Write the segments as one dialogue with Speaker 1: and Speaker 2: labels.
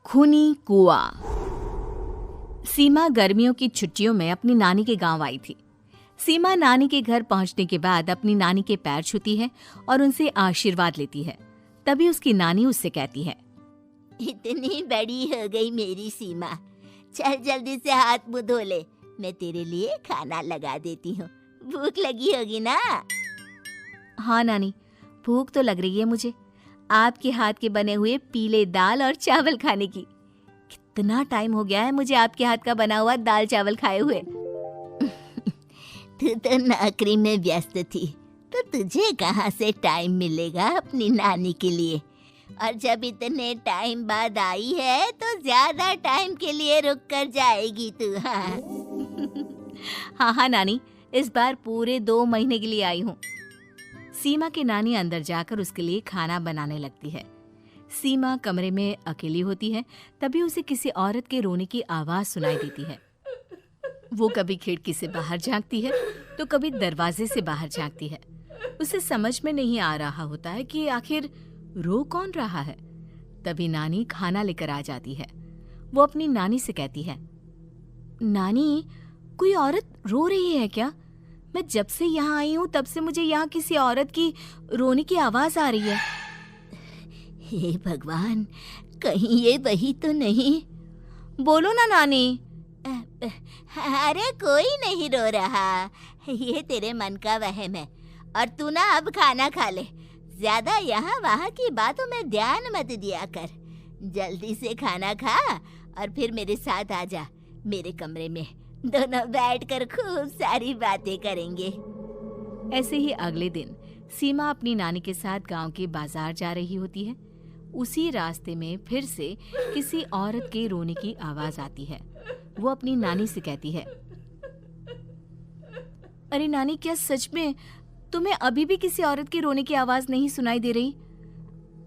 Speaker 1: खूनी कुआं। सीमा गर्मियों की छुट्टियों में अपनी नानी के गांव आई थी। सीमा नानी के घर पहुंचने के बाद अपनी नानी के पैर छूती है और उनसे आशीर्वाद लेती है। तभी उसकी नानी उससे कहती है,
Speaker 2: इतनी बड़ी हो गई मेरी सीमा, चल जल्दी से हाथ मुंह धो ले, मैं तेरे लिए खाना लगा देती हूँ। भूख लगी होगी ना?
Speaker 1: हाँ नानी, भूख तो लग रही है मुझे, आपके हाथ के बने हुए पीले दाल और चावल खाने की। कितना टाइम हो गया है मुझे आपके हाथ का बना हुआ दाल चावल खाए हुए।
Speaker 2: तू तो नौकरी में व्यस्त थी, तो तुझे कहाँ से टाइम मिलेगा अपनी नानी के लिए? और जब इतने टाइम बाद आई है तो ज्यादा टाइम के लिए रुक कर जाएगी तू। हाँ
Speaker 1: हाँ नानी, इस बार पूरे 2 महीने के लिए आई हूँ। सीमा की नानी अंदर जाकर उसके लिए खाना बनाने लगती है। सीमा कमरे में अकेली होती है, तभी उसे किसी औरत के रोने की आवाज सुनाई देती है। वो कभी खिड़की से बाहर झांकती है तो कभी दरवाजे से बाहर झांकती है। उसे समझ में नहीं आ रहा होता है कि आखिर रो कौन रहा है। तभी नानी खाना लेकर आ जाती है। वो अपनी नानी से कहती है, नानी, कोई औरत रो रही है क्या? मैं जब से यहाँ आई हूँ तब से मुझे यहाँ किसी औरत की रोने की आवाज आ रही है।
Speaker 2: हे भगवान, कहीं ये वही तो नहीं?
Speaker 1: बोलो ना नानी।
Speaker 2: अरे कोई नहीं रो रहा, ये तेरे मन का वहम है। और तू ना अब खाना खा ले, ज्यादा यहाँ वहाँ की बातों में ध्यान मत दिया कर। जल्दी से खाना खा और फिर मेरे साथ आ जा मेरे कमरे में, दोनों बैठकर खूब सारी बातें करेंगे।
Speaker 1: ऐसे ही अगले दिन सीमा अपनी नानी के साथ गांव के बाजार जा रही होती है। उसी रास्ते में फिर से किसी औरत के रोने की आवाज आती है। वो अपनी नानी से कहती है, अरे नानी, क्या सच में तुम्हें अभी भी किसी औरत की रोने की आवाज नहीं सुनाई दे रही?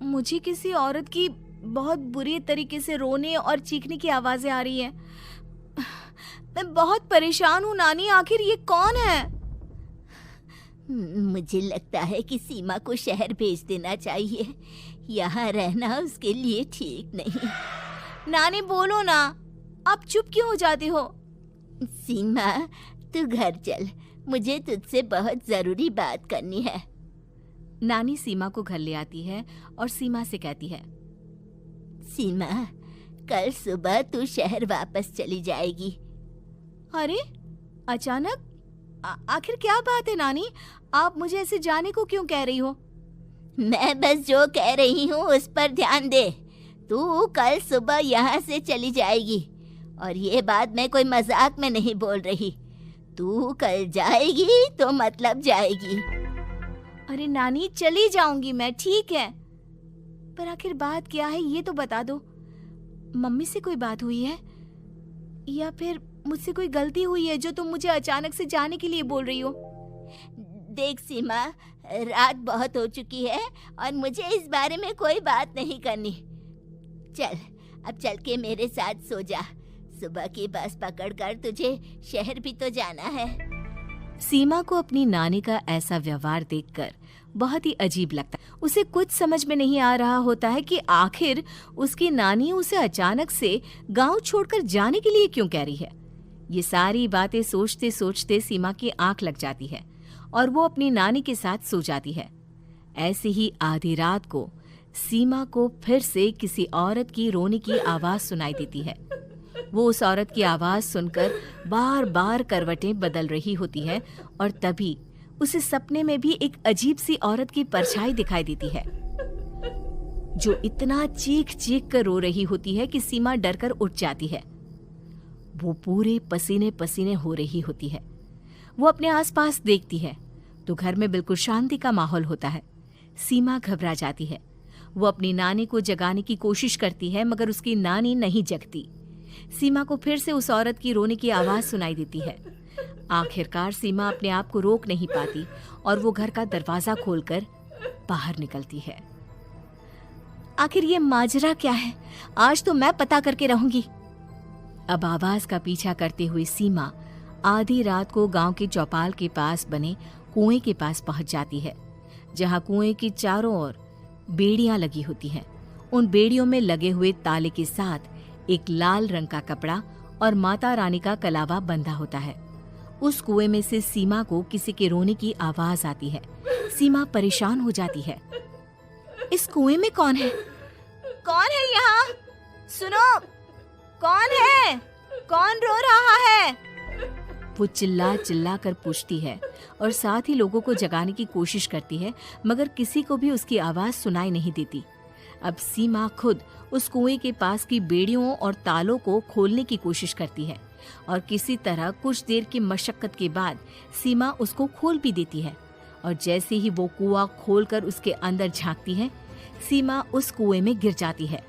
Speaker 1: मुझे किसी औरत की बहुत बुरी तरीके से रोने और चीखने की आवाजें आ रही हैं। मैं बहुत परेशान हूँ नानी, आखिर ये कौन है?
Speaker 2: मुझे लगता है कि सीमा को शहर भेज देना चाहिए, यहाँ रहना उसके लिए ठीक नहीं।
Speaker 1: नानी बोलो ना, आप चुप क्यों हो जाती हो?
Speaker 2: सीमा, तू घर चल, मुझे तुझसे बहुत जरूरी बात करनी है।
Speaker 1: नानी सीमा को घर ले आती है और सीमा से कहती है,
Speaker 2: सीमा, कल सुबह तू शहर वापस चली जाएगी।
Speaker 1: अरे अचानक? आखिर क्या बात है नानी, आप मुझे ऐसे जाने को क्यों कह रही हो?
Speaker 2: मैं बस जो कह रही हूँ उस पर ध्यान दे। तू कल सुबह यहाँ से चली जाएगी, और ये बात मैं कोई मजाक में नहीं बोल रही। तू कल जाएगी तो मतलब जाएगी।
Speaker 1: अरे नानी, चली जाऊंगी मैं, ठीक है, पर आखिर बात क्या है ये तो बता दो। मम्मी से कोई बात हुई है या फिर मुझसे कोई गलती हुई है जो तुम मुझे अचानक से जाने के लिए बोल रही हो?
Speaker 2: देख सीमा, रात बहुत हो चुकी है और मुझे इस बारे में कोई बात नहीं करनी। चल, अब चल के मेरे साथ सो जा। सुबह की बस पकड़कर तुझे शहर भी तो जाना है।
Speaker 1: सीमा को अपनी नानी का ऐसा व्यवहार देखकर बहुत ही अजीब लगता है। उसे कुछ समझ में नहीं आ रहा होता है कि आखिर उसकी नानी उसे अचानक से गांव छोड़कर जाने के लिए क्यों कह रही है। ये सारी बातें सोचते सोचते सीमा की आंख लग जाती है और वो अपनी नानी के साथ सो जाती है। ऐसे ही आधी रात को सीमा को फिर से किसी औरत की रोने की आवाज सुनाई देती है। वो उस औरत की आवाज सुनकर बार बार करवटें बदल रही होती है और तभी उसे सपने में भी एक अजीब सी औरत की परछाई दिखाई देती है, जो इतना चीख चीख कर रो रही होती है कि सीमा डरकर उठ जाती है। वो पूरे पसीने पसीने हो रही होती है। वो अपने आसपास देखती है तो घर में बिल्कुल शांति का माहौल होता है। सीमा घबरा जाती है। वो अपनी नानी को जगाने की कोशिश करती है, मगर उसकी नानी नहीं जगती। सीमा को फिर से उस औरत की रोने की आवाज सुनाई देती है। आखिरकार सीमा अपने आप को रोक नहीं पाती और वो घर का दरवाजा खोलकर बाहर निकलती है। आखिर ये माजरा क्या है? आज तो मैं पता करके रहूंगी। अब आवाज का पीछा करते हुए सीमा आधी रात को गांव के चौपाल के पास बने कुएं के पास पहुंच जाती है, जहां कुएं की चारों ओर बेड़ियां लगी होती हैं। उन बेड़ियों में लगे हुए ताले के साथ एक लाल रंग का कपड़ा और माता रानी का कलावा बंधा होता है। उस कुएं में से सीमा को किसी के रोने की आवाज आती है। सीमा परेशान हो जाती है। इस कुएं में कौन है? कौन है यहाँ? सुनो, कौन है? कौन रो रहा है? वो चिल्ला चिल्ला कर पूछती है और साथ ही लोगों को जगाने की कोशिश करती है, मगर किसी को भी उसकी आवाज सुनाई नहीं देती। अब सीमा खुद उस कुएं के पास की बेड़ियों और तालों को खोलने की कोशिश करती है और किसी तरह कुछ देर की मशक्कत के बाद सीमा उसको खोल भी देती है। और जैसे ही वो कुआं खोलकर उसके अंदर झांकती है, सीमा उस कुएं में गिर जाती है।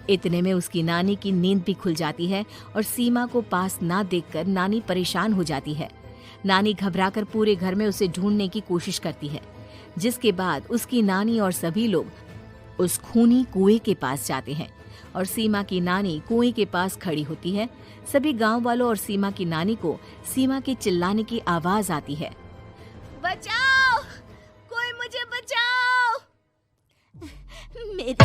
Speaker 1: इतने में उसकी नानी की नींद भी खुल जाती है और सीमा को पास ना देखकर नानी परेशान हो जाती है। नानी घबराकर पूरे घर में उसे ढूंढने की कोशिश करती है, जिसके बाद उसकी नानी और सभी लोग उस खूनी कुएं के पास जाते हैं और सीमा की नानी कुएं के पास खड़ी होती है। सभी गांव वालों और सीमा की नानी को सीमा के चिल्लाने की आवाज आती है। बचाओ, कोई मुझे बचाओ।
Speaker 2: मेरी